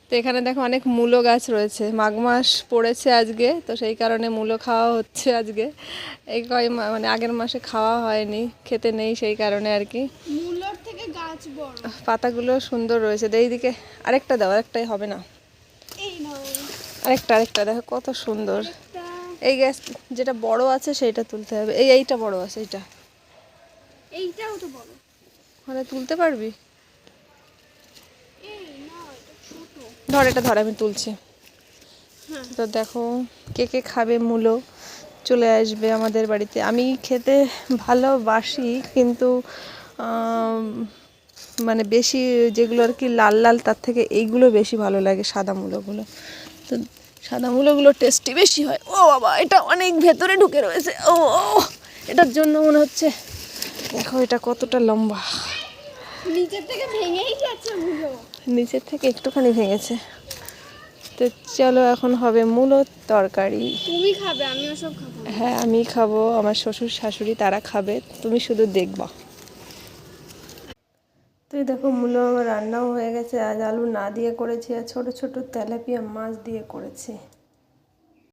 তো এখানে দেখো অনেক মূলো গাছ রয়েছে, মাঘ মাস পড়েছে আজকে, তো সেই কারণে মূলো খাওয়া হচ্ছে আজকে। এই মানে আগের মাসে খাওয়া হয়নি, খেতে নেই, সেই কারণে আর কি। মূলোর থেকে গাছ বড়, পাতাগুলো সুন্দর রয়েছে। এইদিকে আরেকটা দাও, আরেকটাই হবে না, এই নাও আরেকটা দেখো কত সুন্দর। একটা। এই গাছ যেটা বড় আছে সেইটা তুলতে হবে। এইটা বড় আছে, এইটাও তো বড়, ওখানে তুলতে পারবি? এই না এটা ছোট। এটা ধর, আমি তুলছি। হ্যাঁ তো দেখো, কে কে খাবে মূলো চলে আসবে আমাদের বাড়িতে। আমি খেতে ভালোবাসি, কিন্তু মানে বেশি যেগুলো আর কি লাল লাল, তার থেকে এইগুলো বেশি ভালো লাগে, সাদা মূলোগুলো। তো সাদা মূলোগুলো টেস্টি বেশি হয়। ও বাবা, এটা অনেক ভেতরে ঢুকে রয়েছে। ও এটার জন্য মনে হচ্ছে, দেখো এটা কতটা লম্বা, নিচের থেকে ভেঙেই গেছে মূলো, নিচের থেকে একটুখানি ভেঙেছে। তো চলো, এখন হবে মূলোর তরকারি। তুমি খাবে, আমি ওসব খাবো না। হ্যাঁ, আমি খাবো, আমার শ্বশুর শাশুড়ি তারা খাবে, তুমি শুধু দেখবা। তো এই দেখো, মূলো আমার রান্নাও হয়ে গেছে। আজ আলু না দিয়ে করেছি, আর ছোট ছোট তেলাপিয়া মাছ দিয়ে করেছি।